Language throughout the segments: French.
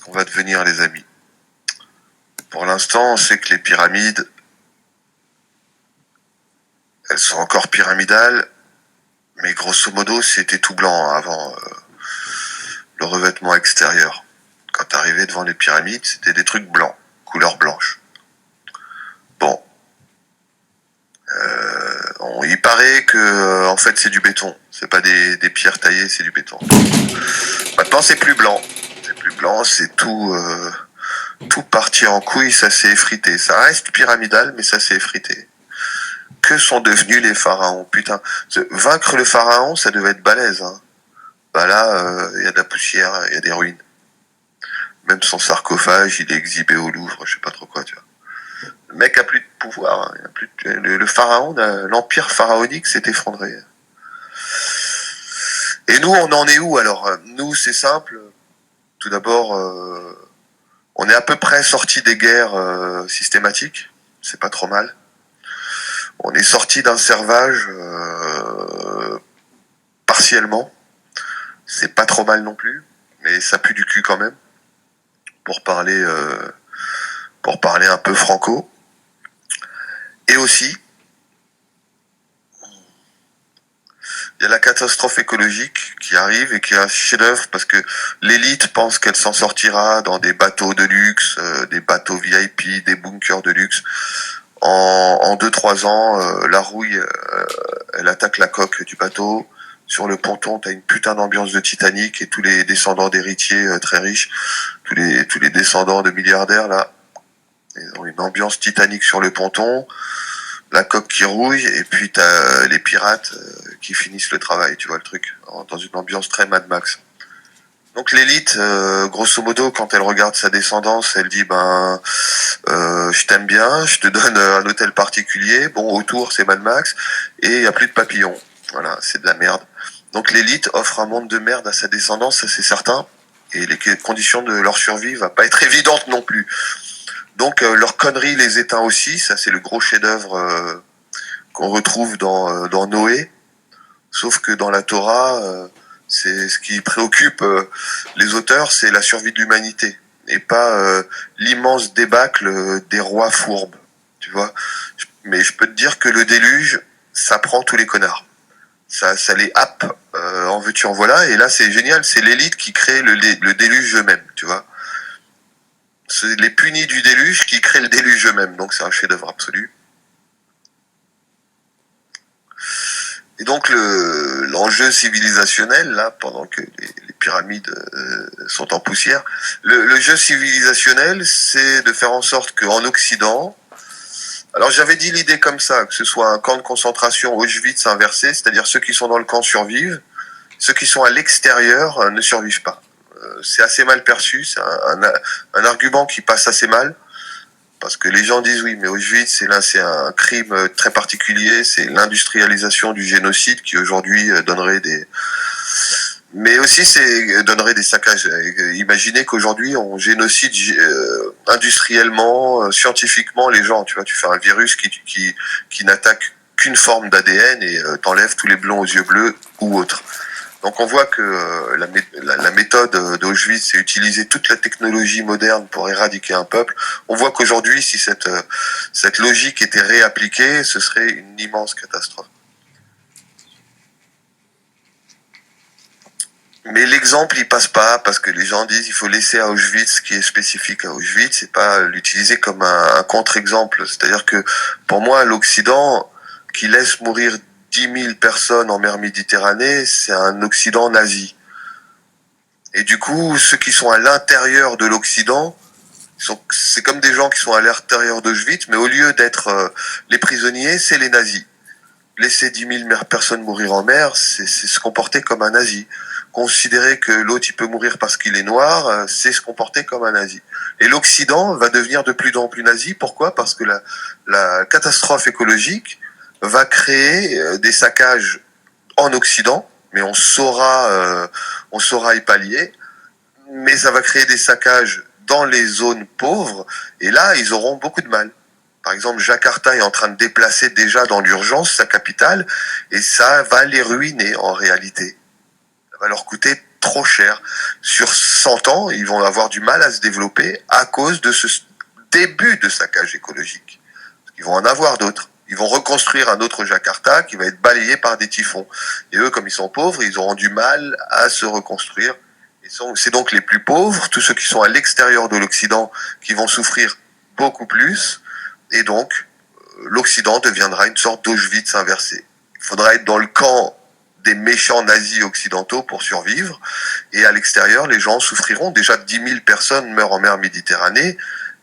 on va devenir les amis. Pour l'instant, on sait que les pyramides, elles sont encore pyramidales, mais grosso modo, c'était tout blanc avant le revêtement extérieur. Quand t'arrivais devant les pyramides, c'était des trucs blancs, couleur blanche. Bon. Il paraît que en fait c'est du béton, c'est pas des pierres taillées, c'est du béton. Maintenant c'est plus blanc, c'est tout parti en couille, ça s'est effrité. Ça reste pyramidal, mais ça s'est effrité. Que sont devenus les pharaons? Putain, vaincre le pharaon, ça devait être balèze. Hein. Bah là, y a de la poussière, il y a des ruines. Même son sarcophage, il est exhibé au Louvre, je sais pas trop quoi, tu vois. Le mec a plus de pouvoir. Hein. Le pharaon, l'empire pharaonique s'est effondré. Et nous, on en est où alors? Nous, c'est simple. Tout d'abord, on est à peu près sorti des guerres systématiques. C'est pas trop mal. On est sorti d'un servage partiellement. C'est pas trop mal non plus, mais ça pue du cul quand même. Pour parler un peu franco. Et aussi, il y a la catastrophe écologique qui arrive et qui est un chef-d'œuvre parce que l'élite pense qu'elle s'en sortira dans des bateaux de luxe, des bateaux VIP, des bunkers de luxe. En 2-3 ans, la rouille, elle attaque la coque du bateau. Sur le ponton, t'as une putain d'ambiance de Titanic et tous les descendants d'héritiers très riches, tous les descendants de milliardaires là, ils ont une ambiance Titanic sur le ponton. La coque qui rouille, et puis t'as les pirates qui finissent le travail, tu vois le truc, dans une ambiance très Mad Max. Donc l'élite, grosso modo, quand elle regarde sa descendance, elle dit je t'aime bien, je te donne un hôtel particulier, bon autour c'est Mad Max, et il y a plus de papillons. Voilà, c'est de la merde. Donc l'élite offre un monde de merde à sa descendance, ça c'est certain, et les conditions de leur survie va pas être évidentes non plus. Donc leur connerie les éteint aussi, ça c'est le gros chef-d'œuvre qu'on retrouve dans Noé, sauf que dans la Torah, c'est ce qui préoccupe les auteurs, c'est la survie de l'humanité et pas l'immense débâcle des rois fourbes, tu vois. Mais je peux te dire que le déluge, ça prend tous les connards. Ça les happe en veux-tu en voilà, et là c'est génial, c'est l'élite qui crée le déluge eux-mêmes, tu vois. C'est les punis du déluge qui créent le déluge eux-mêmes, donc c'est un chef-d'œuvre absolu. Et donc l'enjeu civilisationnel, là, pendant que les pyramides sont en poussière, le jeu civilisationnel, c'est de faire en sorte qu'en Occident, alors j'avais dit l'idée comme ça, que ce soit un camp de concentration Auschwitz inversé, c'est-à-dire ceux qui sont dans le camp survivent, ceux qui sont à l'extérieur ne survivent pas. C'est assez mal perçu, c'est un argument qui passe assez mal, parce que les gens disent oui, mais Auschwitz, c'est un crime très particulier, c'est l'industrialisation du génocide qui aujourd'hui donnerait des... Mais aussi, donnerait des saccages. Imaginez qu'aujourd'hui, on génocide industriellement, scientifiquement les gens. Tu vois, tu fais un virus qui n'attaque qu'une forme d'ADN et t'enlèves tous les blonds aux yeux bleus ou autres. Donc on voit que la méthode d'Auschwitz, c'est utiliser toute la technologie moderne pour éradiquer un peuple. On voit qu'aujourd'hui, si cette logique était réappliquée, ce serait une immense catastrophe. Mais l'exemple, il passe pas parce que les gens disent il faut laisser à Auschwitz ce qui est spécifique à Auschwitz et pas l'utiliser comme un contre-exemple. C'est-à-dire que pour moi, l'Occident qui laisse mourir 10 000 personnes en mer Méditerranée, c'est un Occident nazi. Et du coup, ceux qui sont à l'intérieur de l'Occident, c'est comme des gens qui sont à l'intérieur d'Auschwitz, mais au lieu d'être les prisonniers, c'est les nazis. Laisser 10 000 personnes mourir en mer, c'est se comporter comme un nazi. Considérer que l'autre il peut mourir parce qu'il est noir, c'est se comporter comme un nazi. Et l'Occident va devenir de plus en plus nazi. Pourquoi? Parce que la catastrophe écologique va créer des saccages en Occident, mais on saura y pallier. Mais ça va créer des saccages dans les zones pauvres, et là, ils auront beaucoup de mal. Par exemple, Jakarta est en train de déplacer déjà dans l'urgence sa capitale, et ça va les ruiner en réalité. Ça va leur coûter trop cher. Sur 100 ans, ils vont avoir du mal à se développer à cause de ce début de saccage écologique. Ils vont en avoir d'autres. Ils vont reconstruire un autre Jakarta qui va être balayé par des typhons. Et eux, comme ils sont pauvres, ils auront du mal à se reconstruire. C'est donc les plus pauvres, tous ceux qui sont à l'extérieur de l'Occident, qui vont souffrir beaucoup plus. Et donc, l'Occident deviendra une sorte d'Auschwitz inversé. Il faudra être dans le camp des méchants nazis occidentaux pour survivre. Et à l'extérieur, les gens souffriront. Déjà 10 000 personnes meurent en mer Méditerranée.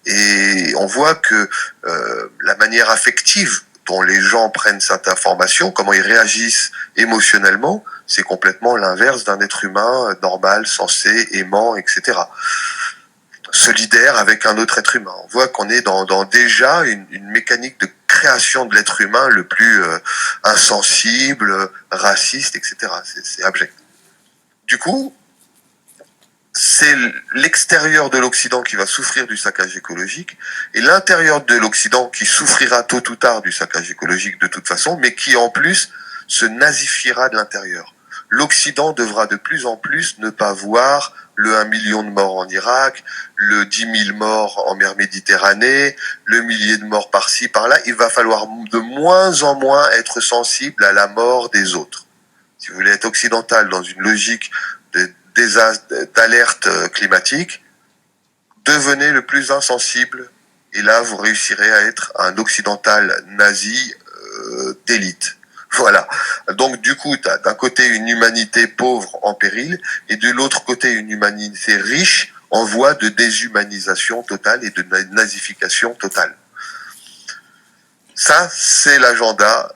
Et on voit que la manière affective dont les gens prennent cette information, comment ils réagissent émotionnellement, c'est complètement l'inverse d'un être humain normal, sensé, aimant, etc. Solidaire avec un autre être humain. On voit qu'on est dans déjà une mécanique de création de l'être humain le plus insensible, raciste, etc. C'est abject. Du coup, c'est l'extérieur de l'Occident qui va souffrir du saccage écologique et l'intérieur de l'Occident qui souffrira tôt ou tard du saccage écologique de toute façon, mais qui en plus se nazifiera de l'intérieur. L'Occident devra de plus en plus ne pas voir le 1 million de morts en Irak, le 10 000 morts en mer Méditerranée, le millier de morts par-ci, par-là. Il va falloir de moins en moins être sensible à la mort des autres. Si vous voulez être occidental dans une logique d'alerte climatique, devenez le plus insensible et là vous réussirez à être un occidental nazi d'élite. Voilà. Donc du coup, tu as d'un côté une humanité pauvre en péril et de l'autre côté une humanité riche en voie de déshumanisation totale et de nazification totale. Ça, c'est l'agenda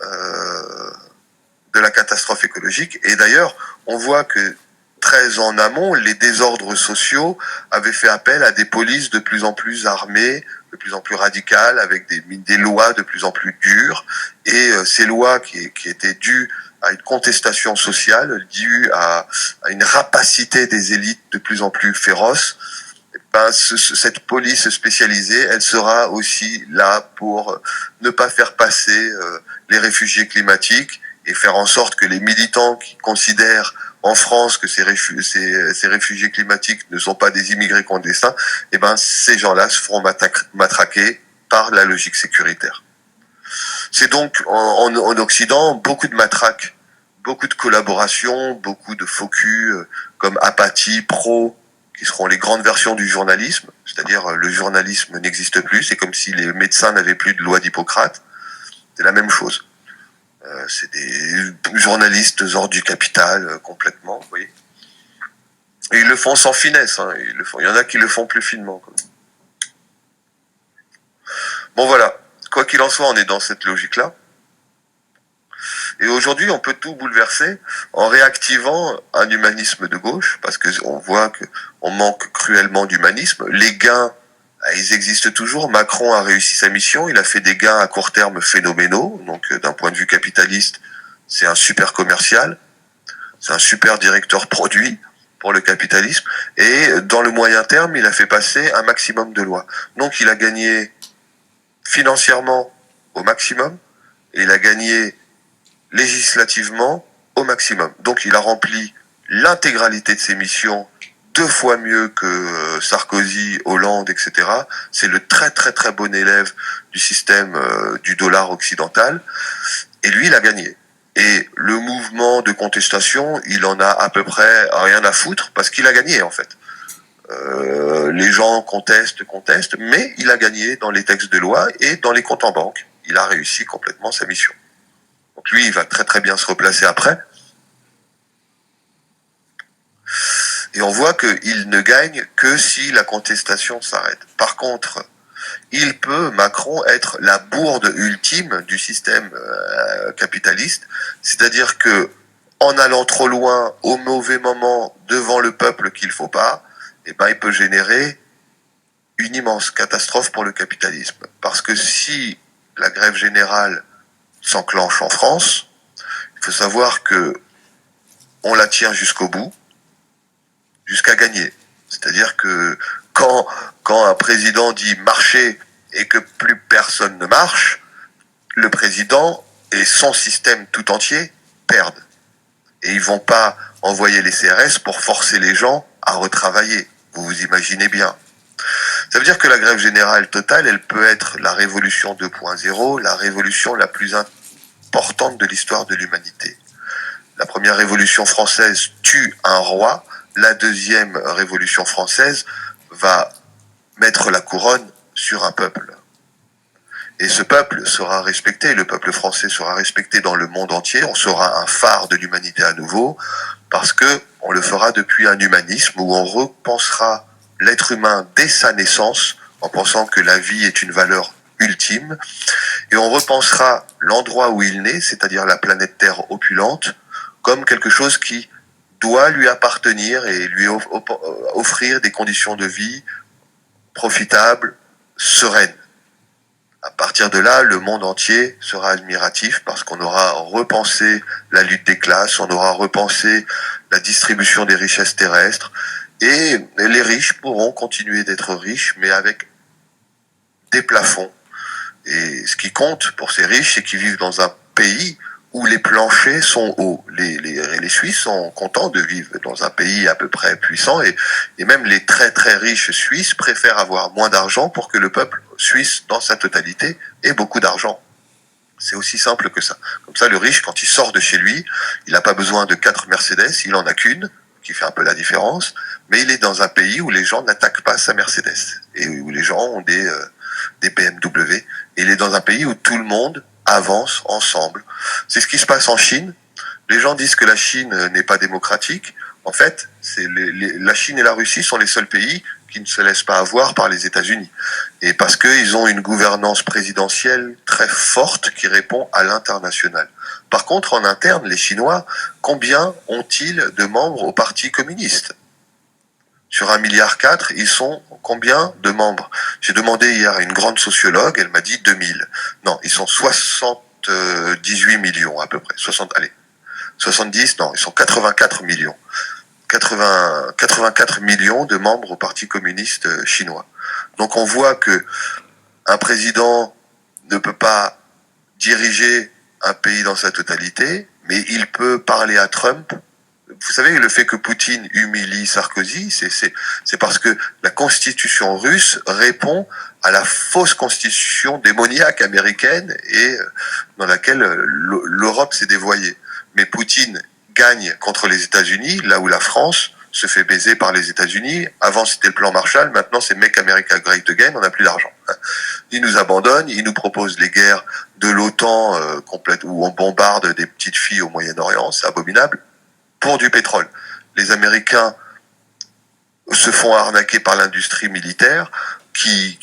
de la catastrophe écologique. Et d'ailleurs, on voit que très en amont, les désordres sociaux avaient fait appel à des polices de plus en plus armées, de plus en plus radicales, avec des lois de plus en plus dures. Et ces lois qui étaient dues à une contestation sociale, dues à une rapacité des élites de plus en plus féroce, cette police spécialisée, elle sera aussi là pour ne pas faire passer les réfugiés climatiques et faire en sorte que les militants qui considèrent en France que ces réfugiés climatiques ne sont pas des immigrés clandestins, ces gens-là se feront matraquer par la logique sécuritaire. C'est donc en Occident beaucoup de matraques, beaucoup de collaborations, beaucoup de faux culs comme Apathie, Pro, qui seront les grandes versions du journalisme, c'est-à-dire le journalisme n'existe plus, c'est comme si les médecins n'avaient plus de loi d'Hippocrate, c'est la même chose. C'est des journalistes hors du capital complètement, vous voyez. Et ils le font sans finesse, hein, il y en a qui le font plus finement. Quoi. Bon voilà, quoi qu'il en soit, on est dans cette logique-là. Et aujourd'hui, on peut tout bouleverser en réactivant un humanisme de gauche, parce qu'on voit qu'on manque cruellement d'humanisme. Les gains, ils existent toujours. Macron a réussi sa mission, il a fait des gains à court terme phénoménaux. Donc d'un point de vue capitaliste, c'est un super commercial, c'est un super directeur produit pour le capitalisme. Et dans le moyen terme, il a fait passer un maximum de lois. Donc il a gagné financièrement au maximum, et il a gagné législativement au maximum. Donc il a rempli l'intégralité de ses missions 2 fois mieux que Sarkozy, Hollande, etc. C'est le très très très bon élève du système du dollar occidental. Et lui, il a gagné. Et le mouvement de contestation, il en a à peu près rien à foutre parce qu'il a gagné en fait. Les gens contestent, mais il a gagné dans les textes de loi et dans les comptes en banque. Il a réussi complètement sa mission. Donc lui, il va très très bien se replacer après. Et on voit qu'il ne gagne que si la contestation s'arrête. Par contre, il peut, Macron, être la bourde ultime du système capitaliste. C'est-à-dire que, en allant trop loin, au mauvais moment, devant le peuple qu'il faut pas, il peut générer une immense catastrophe pour le capitalisme. Parce que si la grève générale s'enclenche en France, il faut savoir que on la tient jusqu'au bout, jusqu'à gagner. C'est-à-dire que quand un président dit marcher et que plus personne ne marche, le président et son système tout entier perdent. Et ils vont pas envoyer les CRS pour forcer les gens à retravailler. Vous vous imaginez bien. Ça veut dire que la grève générale totale, elle peut être la révolution 2.0, la révolution la plus importante de l'histoire de l'humanité. La première révolution française tue un roi, la deuxième révolution française va mettre la couronne sur un peuple. Et ce peuple sera respecté, le peuple français sera respecté dans le monde entier, on sera un phare de l'humanité à nouveau, parce que on le fera depuis un humanisme où on repensera l'être humain dès sa naissance, en pensant que la vie est une valeur ultime, et on repensera l'endroit où il naît, c'est-à-dire la planète Terre opulente, comme quelque chose qui doit lui appartenir et lui offrir des conditions de vie profitables, sereines. À partir de là, le monde entier sera admiratif parce qu'on aura repensé la lutte des classes, on aura repensé la distribution des richesses terrestres, et les riches pourront continuer d'être riches, mais avec des plafonds. Et ce qui compte pour ces riches, c'est qu'ils vivent dans un pays où les planchers sont hauts. Les Suisses sont contents de vivre dans un pays à peu près puissant, et même les très très riches Suisses préfèrent avoir moins d'argent pour que le peuple suisse dans sa totalité ait beaucoup d'argent. C'est aussi simple que ça. Comme ça, le riche, quand il sort de chez lui, il n'a pas besoin de 4 Mercedes, il en a qu'une, qui fait un peu la différence, mais il est dans un pays où les gens n'attaquent pas sa Mercedes, et où les gens ont des BMW, et il est dans un pays où tout le monde avance ensemble. C'est ce qui se passe en Chine. Les gens disent que la Chine n'est pas démocratique. En fait, la Chine et la Russie sont les seuls pays qui ne se laissent pas avoir par les États-Unis. Et parce qu'ils ont une gouvernance présidentielle très forte qui répond à l'international. Par contre, en interne, les Chinois, combien ont-ils de membres au Parti communiste ? Sur 1,4 milliard, ils sont combien de membres? J'ai demandé hier à une grande sociologue, elle m'a dit 2000. Non, ils sont 78 millions à peu près. 70, non, ils sont 84 millions. 84 millions de membres au Parti communiste chinois. Donc on voit que un président ne peut pas diriger un pays dans sa totalité, mais il peut parler à Trump. Vous savez, le fait que Poutine humilie Sarkozy, c'est parce que la constitution russe répond à la fausse constitution démoniaque américaine et dans laquelle l'Europe s'est dévoyée. Mais Poutine gagne contre les États-Unis, là où la France se fait baiser par les États-Unis. Avant, c'était le plan Marshall, maintenant c'est Make America Great Again, on n'a plus d'argent. Il nous abandonne, il nous propose les guerres de l'OTAN complètes où on bombarde des petites filles au Moyen-Orient, c'est abominable. Pour du pétrole. Les Américains se font arnaquer par l'industrie militaire qui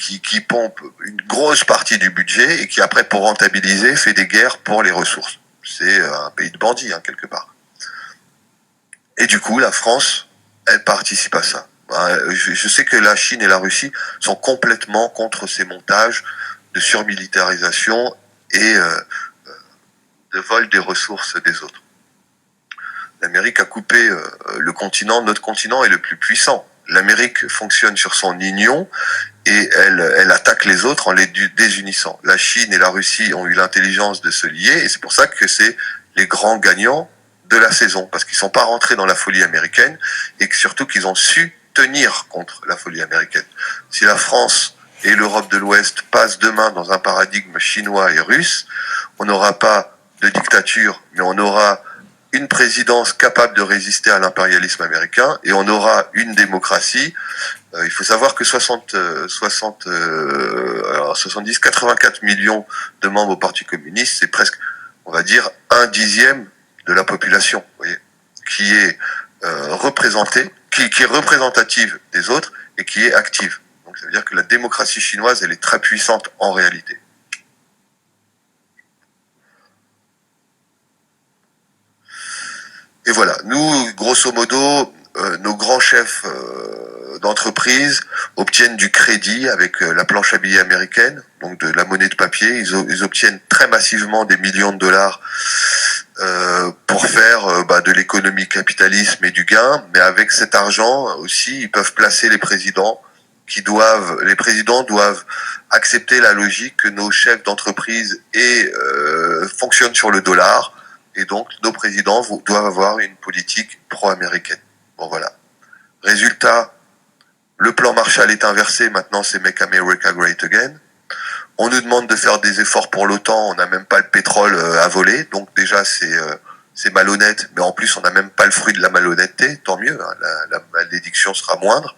pompe une grosse partie du budget et qui après, pour rentabiliser, fait des guerres pour les ressources. C'est un pays de bandits, hein, quelque part. Et du coup, la France, elle participe à ça. Je sais que la Chine et la Russie sont complètement contre ces montages de surmilitarisation et de vol des ressources des autres. L'Amérique a coupé le continent. Notre continent est le plus puissant. L'Amérique fonctionne sur son union et elle attaque les autres en les désunissant. La Chine et la Russie ont eu l'intelligence de se lier et c'est pour ça que c'est les grands gagnants de la saison, parce qu'ils sont pas rentrés dans la folie américaine et que surtout qu'ils ont su tenir contre la folie américaine. Si la France et l'Europe de l'Ouest passent demain dans un paradigme chinois et russe, on n'aura pas de dictature, mais on aura une présidence capable de résister à l'impérialisme américain et on aura une démocratie. Il faut savoir que 84 millions de membres au Parti communiste, c'est presque, on va dire, 1/10 de la population, vous voyez, qui est représentée, qui est représentative des autres et qui est active. Donc ça veut dire que la démocratie chinoise, elle est très puissante en réalité. Et voilà, nous, grosso modo, nos grands chefs d'entreprise obtiennent du crédit avec la planche à billets américaine, donc de la monnaie de papier. Ils obtiennent très massivement des millions de dollars pour faire de l'économie capitalisme et du gain. Mais avec cet argent aussi, ils peuvent placer les présidents les présidents doivent accepter la logique que nos chefs d'entreprise fonctionnent sur le dollar et donc nos présidents doivent avoir une politique pro-américaine. Bon voilà. Résultat, le plan Marshall est inversé, maintenant c'est Make America Great Again. On nous demande de faire des efforts pour l'OTAN, on n'a même pas le pétrole à voler, donc déjà c'est malhonnête, mais en plus on n'a même pas le fruit de la malhonnêteté, tant mieux, hein, la malédiction sera moindre.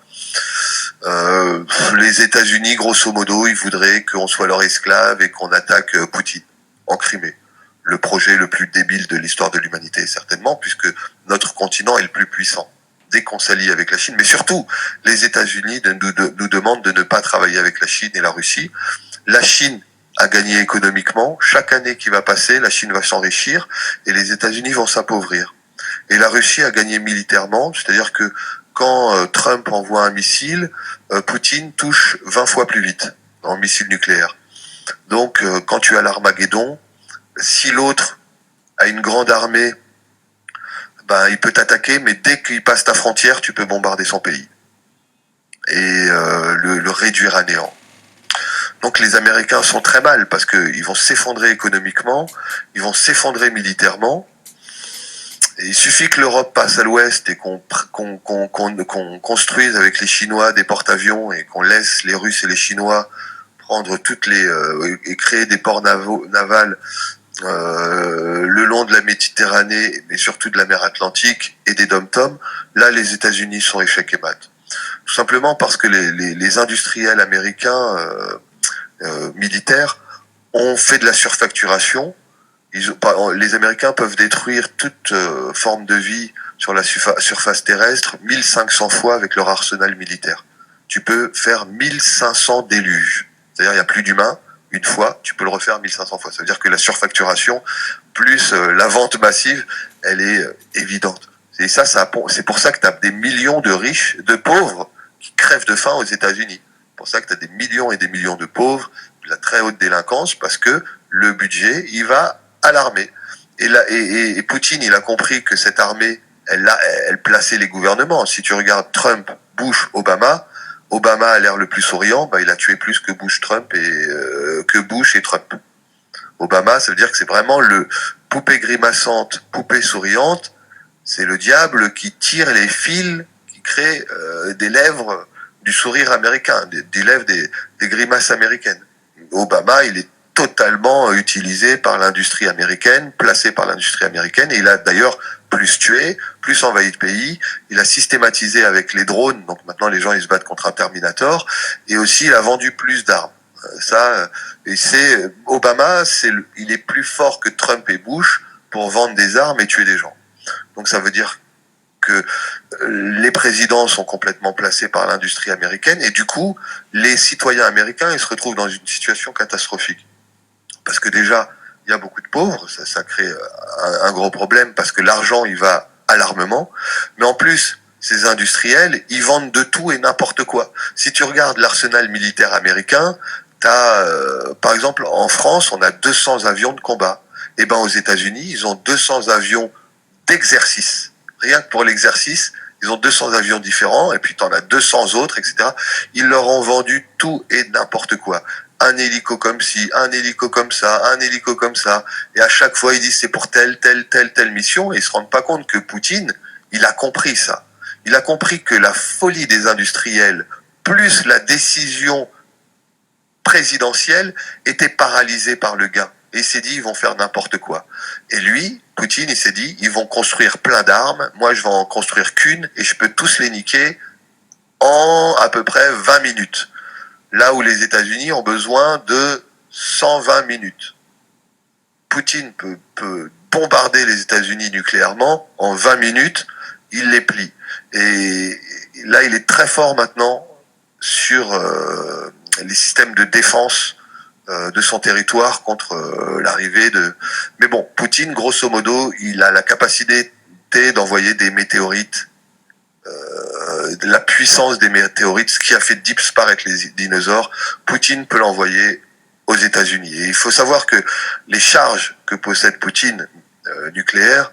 Les États-Unis, grosso modo, ils voudraient qu'on soit leur esclave et qu'on attaque Poutine en Crimée. Le projet le plus débile de l'histoire de l'humanité, certainement, puisque notre continent est le plus puissant. Dès qu'on s'allie avec la Chine, mais surtout, les États-Unis nous demandent de ne pas travailler avec la Chine et la Russie. La Chine a gagné économiquement. Chaque année qui va passer, la Chine va s'enrichir et les États-Unis vont s'appauvrir. Et la Russie a gagné militairement, c'est-à-dire que quand Trump envoie un missile, Poutine touche 20 fois plus vite en missile nucléaire. Donc, quand tu as l'Armageddon, si l'autre a une grande armée, ben, il peut t'attaquer, mais dès qu'il passe ta frontière, tu peux bombarder son pays et le réduire à néant. Donc les Américains sont très mal parce qu'ils vont s'effondrer économiquement, ils vont s'effondrer militairement. Et il suffit que l'Europe passe à l'ouest et qu'on construise avec les Chinois des porte-avions et qu'on laisse les Russes et les Chinois prendre et créer des ports navals le long de la Méditerranée, mais surtout de la mer Atlantique et des dom-toms. Là, les États-Unis sont échec et mat. Tout simplement parce que les industriels américains militaires ont fait de la surfacturation. Les Américains peuvent détruire toute forme de vie sur la surface terrestre 1500 fois avec leur arsenal militaire. Tu peux faire 1500 déluges. C'est-à-dire, il n'y a plus d'humains. Une fois, tu peux le refaire 1500 fois. Ça veut dire que la surfacturation, plus la vente massive, elle est évidente. Et c'est pour ça que tu as des millions de riches, de pauvres, qui crèvent de faim aux États-Unis. C'est pour ça que tu as des millions et des millions de pauvres, de la très haute délinquance, parce que le budget, il va à l'armée. Et Poutine, il a compris que cette armée, elle plaçait les gouvernements. Si tu regardes Trump, Bush, Obama a l'air le plus souriant, bah, il a tué plus que Bush et Trump. Obama, ça veut dire que c'est vraiment le poupée grimaçante, poupée souriante, c'est le diable qui tire les fils, qui crée des lèvres du sourire américain, des lèvres des grimaces américaines. Obama, il est totalement utilisé par l'industrie américaine, placé par l'industrie américaine, et il a d'ailleurs plus tué, plus envahi de pays, il a systématisé avec les drones, donc maintenant les gens ils se battent contre un Terminator, et aussi il a vendu plus d'armes. Obama, il est plus fort que Trump et Bush pour vendre des armes et tuer des gens. Donc ça veut dire que les présidents sont complètement placés par l'industrie américaine, et du coup, les citoyens américains, ils se retrouvent dans une situation catastrophique. Parce que déjà, il y a beaucoup de pauvres, ça crée un gros problème parce que l'argent, il va à l'armement. Mais en plus, ces industriels, ils vendent de tout et n'importe quoi. Si tu regardes l'arsenal militaire américain, par exemple, en France, on a 200 avions de combat. Et ben, aux États-Unis, ils ont 200 avions d'exercice. Rien que pour l'exercice, ils ont 200 avions différents, et puis t'en as 200 autres, etc. Ils leur ont vendu tout et n'importe quoi. Un hélico comme ci, un hélico comme ça, un hélico comme ça. Et à chaque fois, ils disent c'est pour telle mission. Et ils se rendent pas compte que Poutine, il a compris ça. Il a compris que la folie des industriels, plus la décision présidentielle, était paralysée par le gain. Et il s'est dit, ils vont faire n'importe quoi. Et lui, Poutine, il s'est dit, ils vont construire plein d'armes. Moi, je vais en construire qu'une et je peux tous les niquer en à peu près 20 minutes. Là où les États-Unis ont besoin de 120 minutes. Poutine peut bombarder les États-Unis nucléairement en 20 minutes, il les plie. Et là, il est très fort maintenant sur les systèmes de défense de son territoire contre l'arrivée de... Mais bon, Poutine, grosso modo, il a la capacité d'envoyer des météorites, de la puissance des météorites, ce qui a fait disparaître les dinosaures. Poutine peut l'envoyer aux États-Unis. Et il faut savoir que les charges que possède Poutine nucléaires,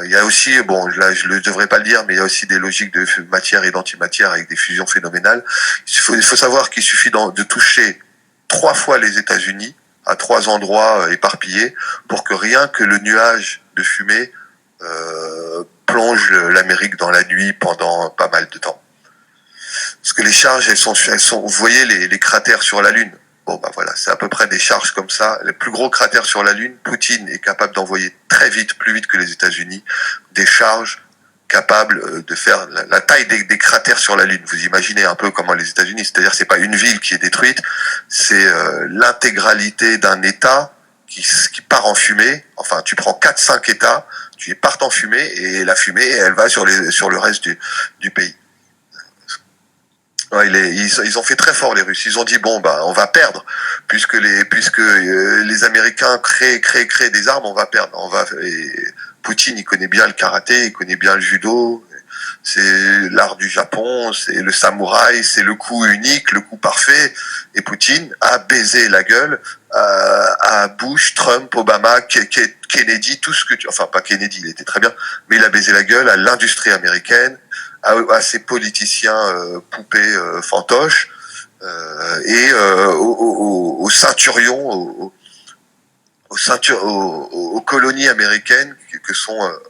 il y a aussi, bon, là je ne devrais pas le dire, mais il y a aussi des logiques de matière et d'antimatière avec des fusions phénoménales. Il faut savoir qu'il suffit de toucher 3 fois les États-Unis à 3 endroits éparpillés pour que rien que le nuage de fumée plonge l'Amérique dans la nuit pendant pas mal de temps. Parce que les charges, elles sont, vous voyez les cratères sur la Lune. Bon, bah voilà, c'est à peu près des charges comme ça. Les plus gros cratères sur la Lune, Poutine est capable d'envoyer très vite, plus vite que les États-Unis, des charges capables de faire la taille des cratères sur la Lune. Vous imaginez un peu comment les États-Unis, c'est-à-dire c'est pas une ville qui est détruite, c'est l'intégralité d'un État qui part en fumée. Enfin, tu prends 4-5 États, tu les partent en fumée et la fumée, elle va sur le reste du pays. Ouais, ils ont fait très fort les Russes. Ils ont dit bon bah on va perdre puisque les Américains créent des armes, on va perdre. Et Poutine il connaît bien le karaté, il connaît bien le judo. C'est l'art du Japon, c'est le samouraï, c'est le coup unique, le coup parfait. Et Poutine a baisé la gueule à Bush, Trump, Obama, Kennedy, tout ce que enfin pas Kennedy, il était très bien, mais il a baisé la gueule à l'industrie américaine, à ces politiciens poupées fantoches et aux ceinturions, aux colonies américaines que sont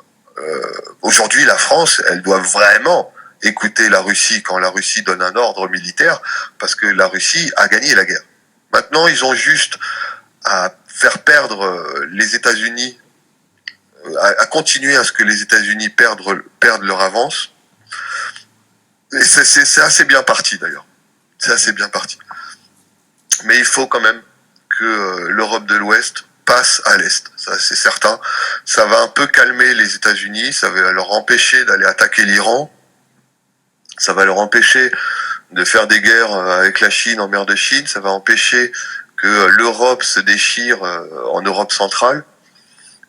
aujourd'hui la France. Elle doit vraiment écouter la Russie quand la Russie donne un ordre militaire, parce que la Russie a gagné la guerre. Maintenant, ils ont juste à faire perdre les États-Unis, à continuer à ce que les États-Unis perdent leur avance. Et c'est assez bien parti d'ailleurs. C'est assez bien parti. Mais il faut quand même que l'Europe de l'Ouest passe à l'Est. Ça, c'est certain. Ça va un peu calmer les États-Unis. Ça va leur empêcher d'aller attaquer l'Iran. Ça va leur empêcher de faire des guerres avec la Chine en mer de Chine. Ça va empêcher que l'Europe se déchire en Europe centrale.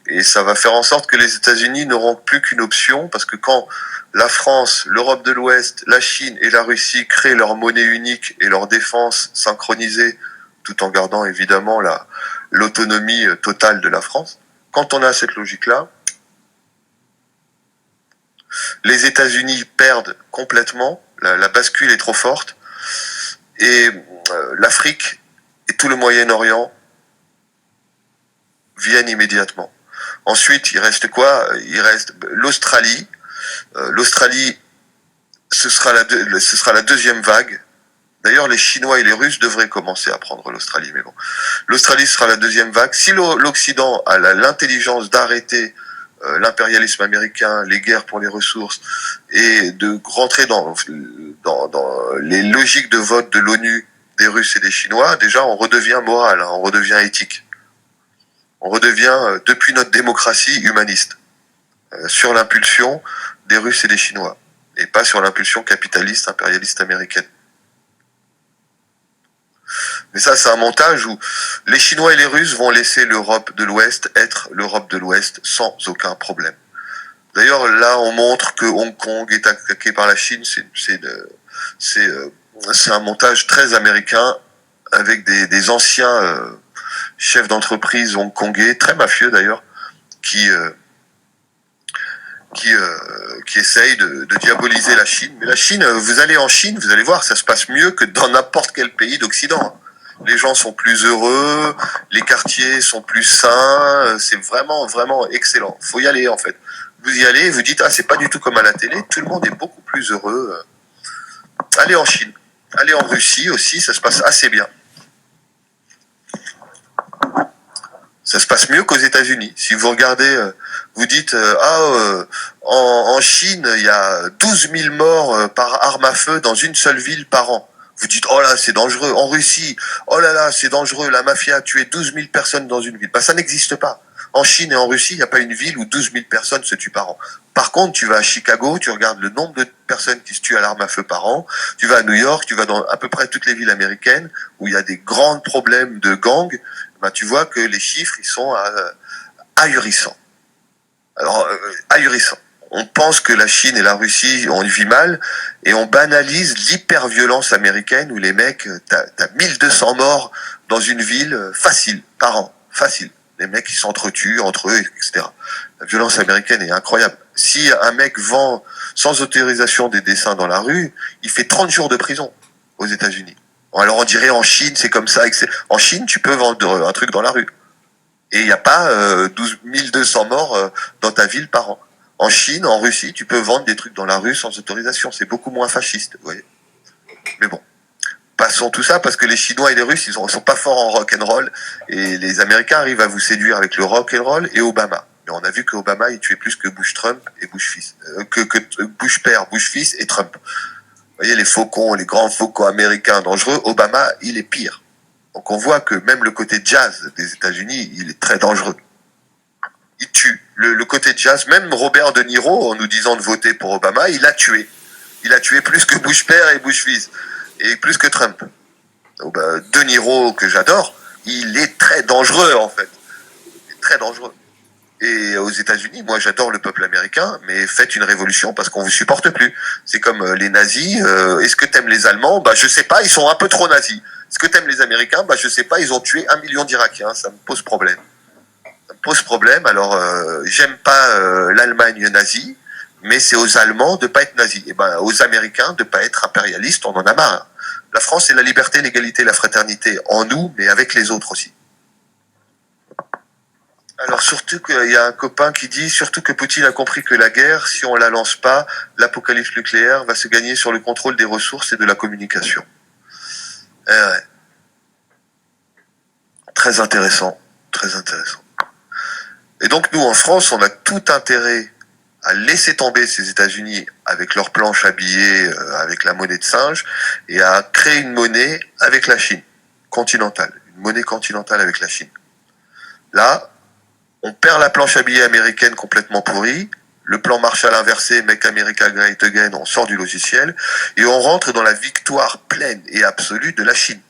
Et ça va faire en sorte que les États-Unis n'auront plus qu'une option, parce que quand la France, l'Europe de l'Ouest, la Chine et la Russie créent leur monnaie unique et leur défense synchronisée, tout en gardant évidemment l'autonomie totale de la France, quand on a cette logique-là, les États-Unis perdent complètement, la bascule est trop forte, et l'Afrique et tout le Moyen-Orient viennent immédiatement. Ensuite, il reste quoi? Il reste l'Australie. L'Australie, ce sera la deuxième vague. D'ailleurs, les Chinois et les Russes devraient commencer à prendre l'Australie, mais bon. L'Australie sera la deuxième vague. Si l'Occident a l'intelligence d'arrêter l'impérialisme américain, les guerres pour les ressources, et de rentrer dans les logiques de vote de l'ONU, des Russes et des Chinois, déjà on redevient moral, on redevient éthique. On redevient, depuis notre démocratie, humaniste, sur l'impulsion des Russes et des Chinois, et pas sur l'impulsion capitaliste, impérialiste américaine. Mais ça, c'est un montage où les Chinois et les Russes vont laisser l'Europe de l'Ouest être l'Europe de l'Ouest sans aucun problème. D'ailleurs, là, on montre que Hong Kong est attaqué par la Chine. C'est un montage très américain, avec des anciens chefs d'entreprise hongkongais, très mafieux d'ailleurs, qui essayent de diaboliser la Chine. Mais la Chine, vous allez en Chine, vous allez voir, ça se passe mieux que dans n'importe quel pays d'Occident. Les gens sont plus heureux, les quartiers sont plus sains, c'est vraiment, vraiment excellent. Faut y aller en fait. Vous y allez, vous dites, ah, c'est pas du tout comme à la télé, tout le monde est beaucoup plus heureux. Allez en Chine, allez en Russie aussi, ça se passe assez bien. Ça se passe mieux qu'aux États-Unis. Si vous regardez, vous dites, en Chine, il y a 12 000 morts par arme à feu dans une seule ville par an. Vous dites, oh là, c'est dangereux. En Russie, oh là là, c'est dangereux. La mafia a tué 12 000 personnes dans une ville. Bah, ça n'existe pas. En Chine et en Russie, il n'y a pas une ville où 12 000 personnes se tuent par an. Par contre, tu vas à Chicago, tu regardes le nombre de personnes qui se tuent à l'arme à feu par an. Tu vas à New York, tu vas dans à peu près toutes les villes américaines où il y a des grands problèmes de gangs. Bah, tu vois que les chiffres, ils sont ahurissants. Alors, ahurissants. On pense que la Chine et la Russie, on vit mal, et on banalise l'hyper-violence américaine où les mecs, t'as 1200 morts dans une ville, facile, par an, facile. Les mecs, ils s'entretuent entre eux, etc. La violence américaine est incroyable. Si un mec vend sans autorisation des dessins dans la rue, il fait 30 jours de prison aux États-Unis. Alors on dirait en Chine, c'est comme ça. En Chine, tu peux vendre un truc dans la rue. Et il n'y a pas 12 200 morts dans ta ville par an. En Chine, en Russie, tu peux vendre des trucs dans la rue sans autorisation. C'est beaucoup moins fasciste, vous voyez. Mais bon, passons tout ça parce que les Chinois et les Russes, ils sont pas forts en rock and roll et les Américains arrivent à vous séduire avec le rock and roll et Obama. Mais on a vu qu'Obama, il tuait plus que Bush Trump et Bush fils, que Bush père, Bush fils et Trump. Vous voyez les faucons, les grands faucons américains dangereux. Obama, il est pire. Donc on voit que même le côté jazz des États-Unis, il est très dangereux. Il tue. Le côté jazz, même Robert De Niro, en nous disant de voter pour Obama, il a tué. Il a tué plus que Bush père et Bush fils. Et plus que Trump. Donc, De Niro, que j'adore, il est très dangereux, en fait. Il est très dangereux. Et aux États-Unis, moi j'adore le peuple américain, mais faites une révolution parce qu'on vous supporte plus. C'est comme les nazis. Est-ce que t'aimes les Allemands? Bah je sais pas, ils sont un peu trop nazis. Est-ce que t'aimes les Américains? Bah je sais pas, ils ont tué 1 million d'Irakiens. Ça me pose problème. Ça me pose problème. Alors j'aime pas l'Allemagne nazie, mais c'est aux Allemands de pas être nazis. Et ben aux Américains de pas être impérialistes. On en a marre. La France, c'est la liberté, l'égalité, la fraternité en nous, mais avec les autres aussi. Alors surtout qu'il y a un copain qui dit surtout que Poutine a compris que la guerre, si on la lance pas, l'apocalypse nucléaire va se gagner sur le contrôle des ressources et de la communication. Ouais. Très intéressant, très intéressant. Et donc nous en France, on a tout intérêt à laisser tomber ces États-Unis avec leurs planches habillées avec la monnaie de singe et à créer une monnaie avec la Chine continentale, une monnaie continentale avec la Chine. Là, on perd la planche à billets américaine complètement pourrie, le plan Marshall inversé, Make America Great Again, on sort du logiciel, et on rentre dans la victoire pleine et absolue de la Chine.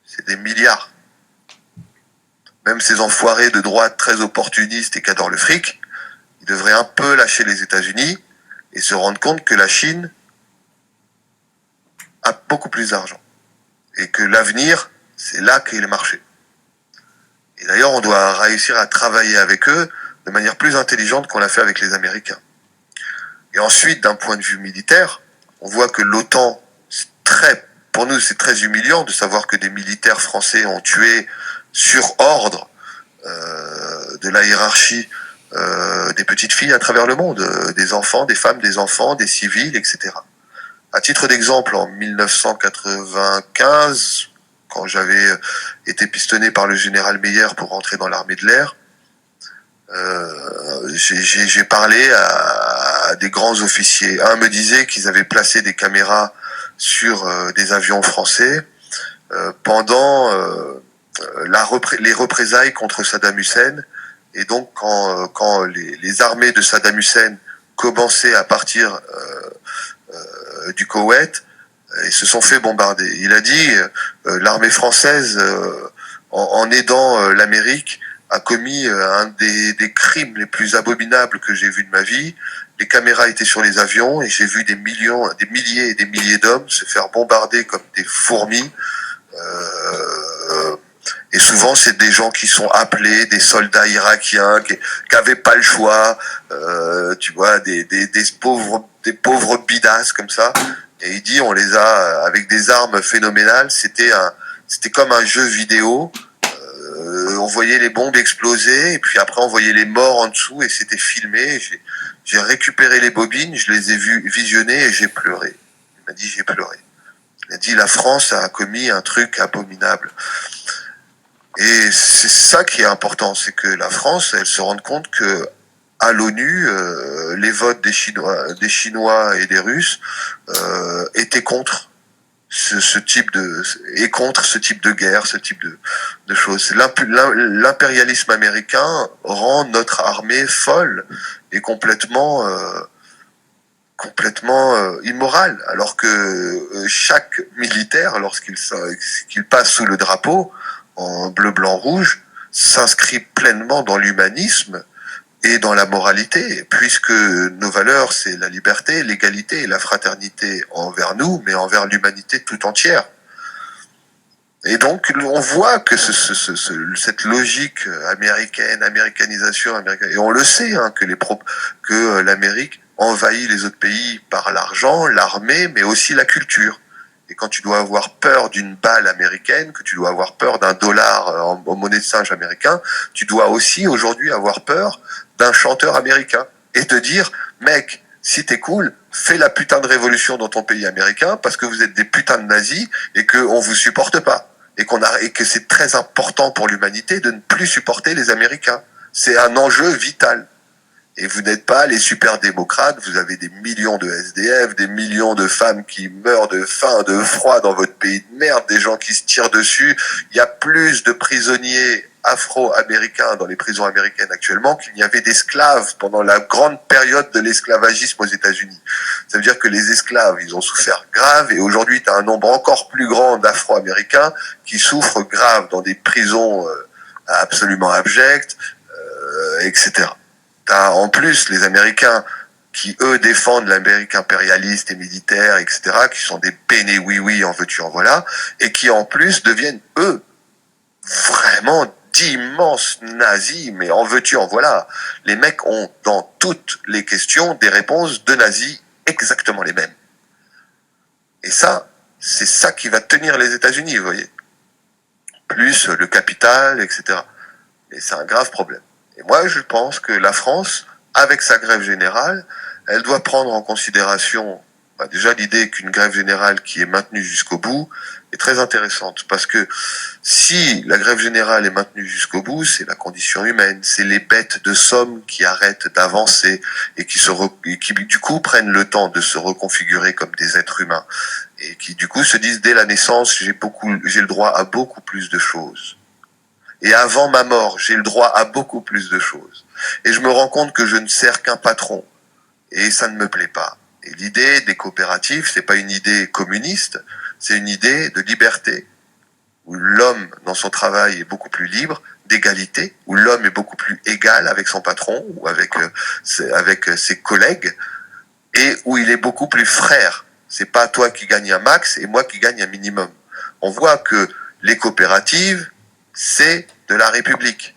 C'est des milliards. Même ces enfoirés de droite très opportunistes et qui adorent le fric, ils devraient un peu lâcher les États-Unis et se rendre compte que la Chine a beaucoup plus d'argent. Et que l'avenir, c'est là qu'est le marché. Et d'ailleurs, on doit réussir à travailler avec eux de manière plus intelligente qu'on l'a fait avec les Américains. Et ensuite, d'un point de vue militaire, on voit que l'OTAN, pour nous, c'est très humiliant de savoir que des militaires français ont tué sur ordre de la hiérarchie des petites filles à travers le monde, des enfants, des femmes, des enfants, des civils, etc. À titre d'exemple, en 1995, quand j'avais été pistonné par le général Meyer pour rentrer dans l'armée de l'air, j'ai parlé à des grands officiers. Un me disait qu'ils avaient placé des caméras sur des avions français pendant les représailles contre Saddam Hussein. Et donc, quand les armées de Saddam Hussein commençaient à partir du Koweït, ils se sont fait bombarder. Il a dit l'armée française, en aidant l'Amérique, a commis un des crimes les plus abominables que j'ai vu de ma vie. Les caméras étaient sur les avions et j'ai vu des milliers et des milliers d'hommes se faire bombarder comme des fourmis. Et souvent, c'est des gens qui sont appelés, des soldats irakiens qui avaient pas le choix, tu vois, des pauvres bidasses comme ça. Et il dit, on les a avec des armes phénoménales. C'était comme un jeu vidéo. On voyait les bombes exploser et puis après on voyait les morts en dessous et c'était filmé. J'ai récupéré les bobines, je les ai vues visionner et j'ai pleuré. Il m'a dit j'ai pleuré. Il a dit la France a commis un truc abominable. Et c'est ça qui est important, c'est que la France, elle se rende compte que à l'ONU, les votes des Chinois et des Russes étaient contre ce type de guerre, ce type de choses. L'impérialisme américain rend notre armée folle et complètement immorale, alors que chaque militaire, lorsqu'il passe sous le drapeau en bleu, blanc, rouge, s'inscrit pleinement dans l'humanisme et dans la moralité, puisque nos valeurs, c'est la liberté, l'égalité et la fraternité envers nous, mais envers l'humanité tout entière. Et donc, on voit que cette logique américanisation, et on le sait, hein, que l'Amérique envahit les autres pays par l'argent, l'armée, mais aussi la culture. Et quand tu dois avoir peur d'une balle américaine, que tu dois avoir peur d'un dollar en monnaie de singe américain, tu dois aussi aujourd'hui avoir peur d'un chanteur américain. Et te dire, mec, si t'es cool, fais la putain de révolution dans ton pays américain parce que vous êtes des putains de nazis et qu'on vous supporte pas. Et que c'est très important pour l'humanité de ne plus supporter les Américains. C'est un enjeu vital. Et vous n'êtes pas les super démocrates, vous avez des millions de SDF, des millions de femmes qui meurent de faim, de froid dans votre pays de merde, des gens qui se tirent dessus. Il y a plus de prisonniers afro-américains dans les prisons américaines actuellement qu'il n'y avait d'esclaves pendant la grande période de l'esclavagisme aux États-Unis. Ça veut dire que les esclaves, ils ont souffert grave, et aujourd'hui, tu as un nombre encore plus grand d'Afro-Américains qui souffrent grave dans des prisons absolument abjectes, etc. T'as en plus les Américains qui, eux, défendent l'Amérique impérialiste et militaire, etc., qui sont des béné oui-oui, en veux-tu, en voilà, et qui, en plus, deviennent, eux, vraiment d'immenses nazis, mais en veux-tu, en voilà. Les mecs ont, dans toutes les questions, des réponses de nazis exactement les mêmes. Et ça, c'est ça qui va tenir les États-Unis, vous voyez. Plus le capital, etc. Et c'est un grave problème. Et moi, je pense que la France, avec sa grève générale, elle doit prendre en considération déjà l'idée qu'une grève générale qui est maintenue jusqu'au bout est très intéressante. Parce que si la grève générale est maintenue jusqu'au bout, c'est la condition humaine, c'est les bêtes de somme qui arrêtent d'avancer et qui du coup prennent le temps de se reconfigurer comme des êtres humains. Et qui du coup se disent dès la naissance, j'ai le droit à beaucoup plus de choses. Et avant ma mort, j'ai le droit à beaucoup plus de choses. Et je me rends compte que je ne sers qu'un patron. Et ça ne me plaît pas. Et l'idée des coopératives, c'est pas une idée communiste, c'est une idée de liberté. Où l'homme, dans son travail, est beaucoup plus libre, d'égalité, où l'homme est beaucoup plus égal avec son patron, ou avec ses collègues, et où il est beaucoup plus frère. C'est pas toi qui gagne un max et moi qui gagne un minimum. On voit que les coopératives, c'est de la République.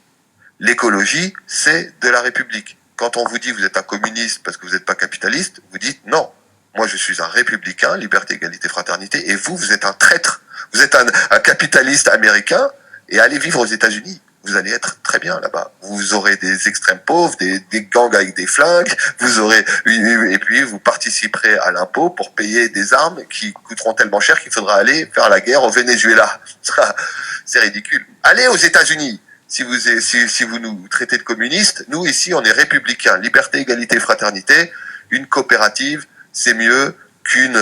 L'écologie, c'est de la République. Quand on vous dit vous êtes un communiste parce que vous n'êtes pas capitaliste, vous dites non. Moi, je suis un républicain, liberté, égalité, fraternité, et vous êtes un traître. Vous êtes un capitaliste américain, et allez vivre aux États-Unis. Vous allez être très bien là-bas. Vous aurez des extrêmes pauvres, des gangs avec des flingues, et puis vous participerez à l'impôt pour payer des armes qui coûteront tellement cher qu'il faudra aller faire la guerre au Venezuela. C'est ridicule. Allez aux États-Unis. Si vous nous traitez de communistes, nous ici on est républicains, liberté, égalité, fraternité. Une coopérative, c'est mieux qu'une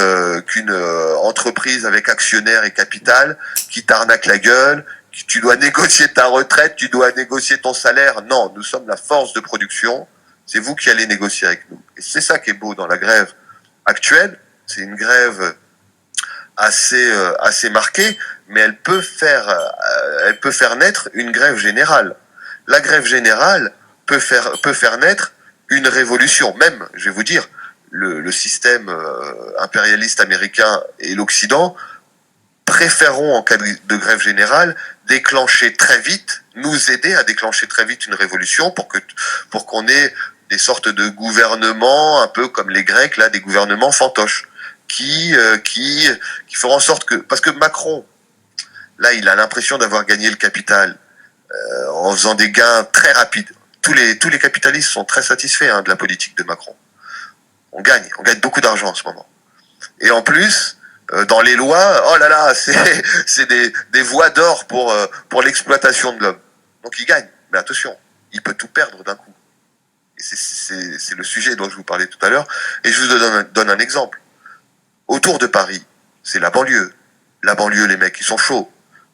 entreprise avec actionnaires et capital qui t'arnaque la gueule. Tu dois négocier ta retraite, tu dois négocier ton salaire. Non, nous sommes la force de production. C'est vous qui allez négocier avec nous. Et c'est ça qui est beau dans la grève actuelle. C'est une grève assez marquée, mais elle peut faire naître une grève générale. La grève générale peut faire naître une révolution. Même, je vais vous dire, le système impérialiste américain et l'Occident préféreront, en cas de grève générale, déclencher très vite, nous aider à déclencher très vite une révolution pour qu'on ait des sortes de gouvernements, un peu comme les Grecs, là, des gouvernements fantoches, qui feront en sorte que, parce que Macron, là, il a l'impression d'avoir gagné le capital en faisant des gains très rapides. Tous les capitalistes sont très satisfaits de la politique de Macron. On gagne beaucoup d'argent en ce moment. Et en plus, dans les lois, oh là là, c'est des voies d'or pour l'exploitation de l'homme. Donc il gagne, mais attention, il peut tout perdre d'un coup. Et c'est le sujet dont je vous parlais tout à l'heure. Et je vous donne un exemple. Autour de Paris, c'est la banlieue. La banlieue, les mecs, ils sont chauds.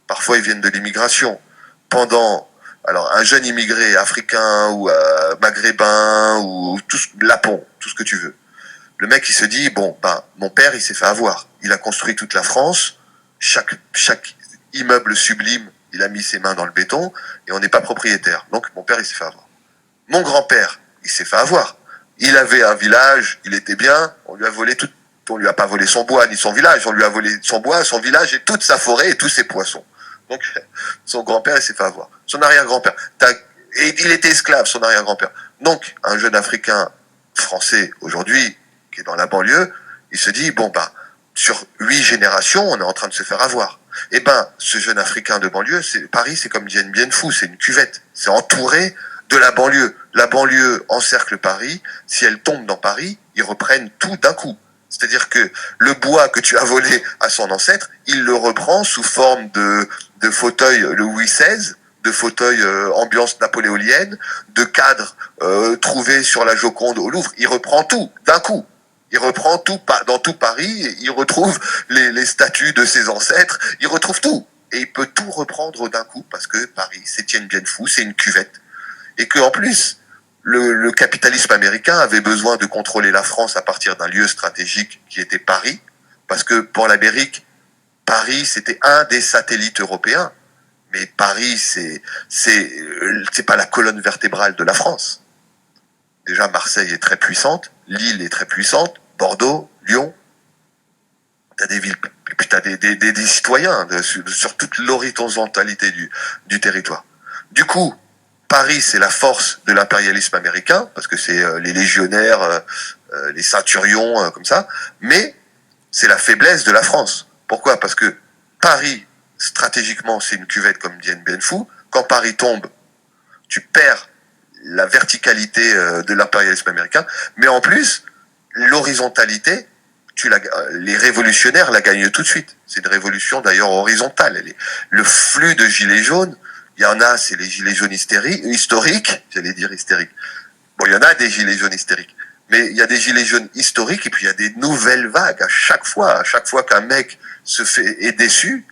Parfois, ils viennent de l'immigration. Alors, un jeune immigré africain ou maghrébin ou lapon, tout ce que tu veux. Le mec, il se dit, bon, mon père, il s'est fait avoir. Il a construit toute la France. Chaque immeuble sublime, il a mis ses mains dans le béton et on n'est pas propriétaire. Donc, mon père, il s'est fait avoir. Mon grand-père, il s'est fait avoir. Il avait un village, il était bien, on lui a volé tout. On lui a pas volé son bois ni son village, on lui a volé son bois, son village et toute sa forêt et tous ses poissons. Donc, son grand-père, il s'est fait avoir. Son arrière-grand-père. Et il était esclave, son arrière-grand-père. Donc, un jeune Africain français, aujourd'hui, qui est dans la banlieue, il se dit, bon, sur 8 générations, on est en train de se faire avoir. Eh ben, ce jeune Africain de banlieue, Paris, c'est comme Dien Bien Phu, c'est une cuvette. C'est entouré de la banlieue. La banlieue encercle Paris. Si elle tombe dans Paris, ils reprennent tout d'un coup. C'est-à-dire que le bois que tu as volé à son ancêtre, il le reprend sous forme de fauteuil Louis XVI, de fauteuil ambiance napoléonienne, de cadres trouvés sur la Joconde au Louvre. Il reprend tout d'un coup. Il reprend tout dans tout Paris, il retrouve les statues de ses ancêtres, il retrouve tout. Et il peut tout reprendre d'un coup parce que Paris, c'est Dien Bien Phu, c'est une cuvette. Et qu'en plus, le capitalisme américain avait besoin de contrôler la France à partir d'un lieu stratégique qui était Paris, parce que pour l'Amérique, Paris, c'était un des satellites européens. Mais Paris, c'est pas la colonne vertébrale de la France. Déjà, Marseille est très puissante, Lille est très puissante, Bordeaux, Lyon. T'as des villes, et puis t'as des citoyens sur toute l'horizontalité du territoire. Du coup, Paris, c'est la force de l'impérialisme américain, parce que c'est les légionnaires, les ceinturions, comme ça, mais c'est la faiblesse de la France. Pourquoi? Parce que Paris, stratégiquement, c'est une cuvette comme Dien Bien Phu. Quand Paris tombe, tu perds la verticalité de l'impérialisme américain, mais en plus, l'horizontalité, les révolutionnaires la gagnent tout de suite. C'est une révolution d'ailleurs horizontale. Le flux de gilets jaunes, il y en a, c'est les gilets jaunes historiques, j'allais dire hystériques. Bon, il y en a des gilets jaunes hystériques, mais il y a des gilets jaunes historiques et puis il y a des nouvelles vagues à chaque fois qu'un mec est déçu,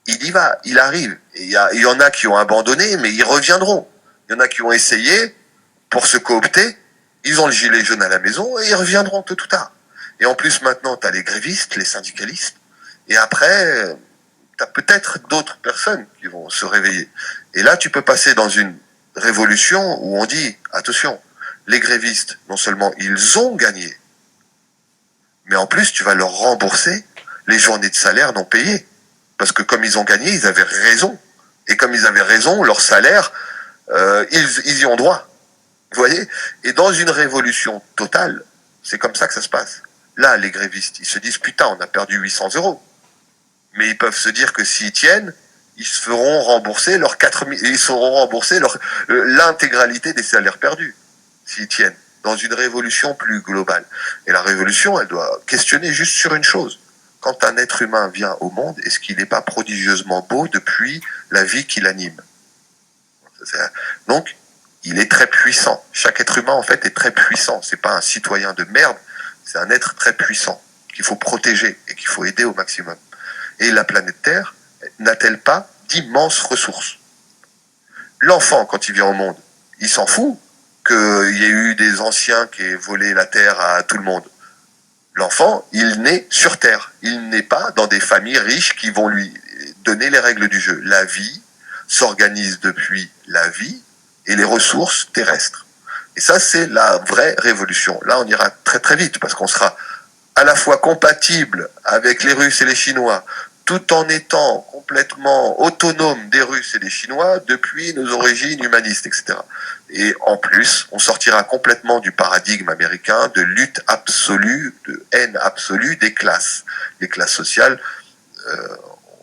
il y va, il arrive. Et il y en a qui ont abandonné, mais ils reviendront. Il y en a qui ont essayé pour se coopter, ils ont le gilet jaune à la maison et ils reviendront tôt ou tard. Et en plus, maintenant, tu as les grévistes, les syndicalistes, et après, tu as peut-être d'autres personnes qui vont se réveiller. Et là, tu peux passer dans une révolution où on dit, attention, les grévistes, non seulement ils ont gagné, mais en plus, tu vas leur rembourser les journées de salaire non payées. Parce que comme ils ont gagné, ils avaient raison. Et comme ils avaient raison, leur salaire, ils y ont droit. Vous voyez? Et dans une révolution totale, c'est comme ça que ça se passe. Là, les grévistes, ils se disent, putain, on a perdu 800 euros. Mais ils peuvent se dire que s'ils tiennent, ils se feront rembourser l'intégralité des salaires perdus. S'ils tiennent. Dans une révolution plus globale. Et la révolution, elle doit questionner juste sur une chose. Quand un être humain vient au monde, est-ce qu'il n'est pas prodigieusement beau depuis la vie qui l'anime? Donc, il est très puissant. Chaque être humain, en fait, est très puissant. C'est pas un citoyen de merde, c'est un être très puissant qu'il faut protéger et qu'il faut aider au maximum. Et la planète Terre n'a-t-elle pas d'immenses ressources? L'enfant, quand il vient au monde, il s'en fout qu'il y ait eu des anciens qui aient volé la Terre à tout le monde. L'enfant, il naît sur Terre. Il n'est pas dans des familles riches qui vont lui donner les règles du jeu. La vie s'organise depuis la vie et les ressources terrestres. Et ça, c'est la vraie révolution. Là, on ira très très vite parce qu'on sera à la fois compatible avec les Russes et les Chinois, tout en étant complètement autonome des Russes et des Chinois depuis nos origines humanistes, etc. Et en plus, on sortira complètement du paradigme américain de lutte absolue, de haine absolue des classes. Les classes sociales,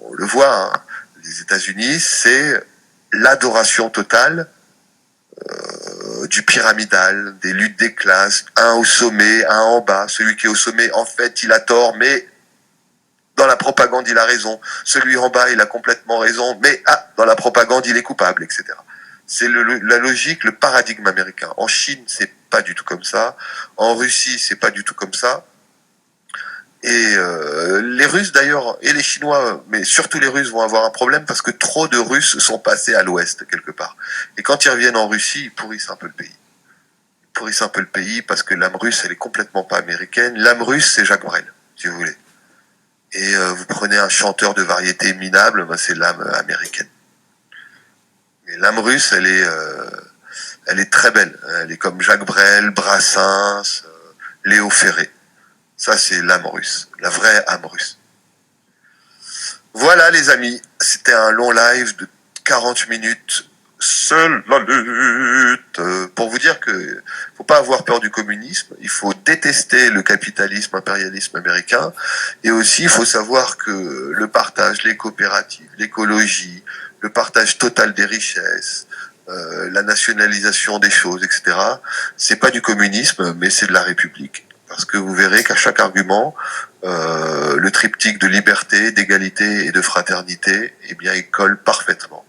on le voit, hein, les États-Unis, c'est l'adoration totale du pyramidal, des luttes des classes, un au sommet, un en bas. Celui qui est au sommet, en fait, il a tort, mais dans la propagande, il a raison. Celui en bas, il a complètement raison, mais dans la propagande, il est coupable, etc. C'est la logique, le paradigme américain. En Chine, c'est pas du tout comme ça. En Russie, c'est pas du tout comme ça. Et les Russes d'ailleurs, et les Chinois, mais surtout les Russes vont avoir un problème parce que trop de Russes sont passés à l'ouest quelque part. Et quand ils reviennent en Russie, ils pourrissent un peu le pays. Ils pourrissent un peu le pays parce que l'âme russe, elle est complètement pas américaine. L'âme russe, c'est Jacques Brel, si vous voulez. Et vous prenez un chanteur de variété minable, ben c'est l'âme américaine. Mais l'âme russe, elle est très belle. Elle est comme Jacques Brel, Brassens, Léo Ferré. Ça, c'est l'âme russe, la vraie âme russe. Voilà, les amis, c'était un long live de 40 minutes Seule la lutte. Pour vous dire que faut pas avoir peur du communisme, il faut détester le capitalisme, impérialisme américain, et aussi il faut savoir que le partage, les coopératives, l'écologie, le partage total des richesses, la nationalisation des choses, etc. C'est pas du communisme, mais c'est de la République. Parce que vous verrez qu'à chaque argument, le triptyque de liberté, d'égalité et de fraternité, eh bien, il colle parfaitement.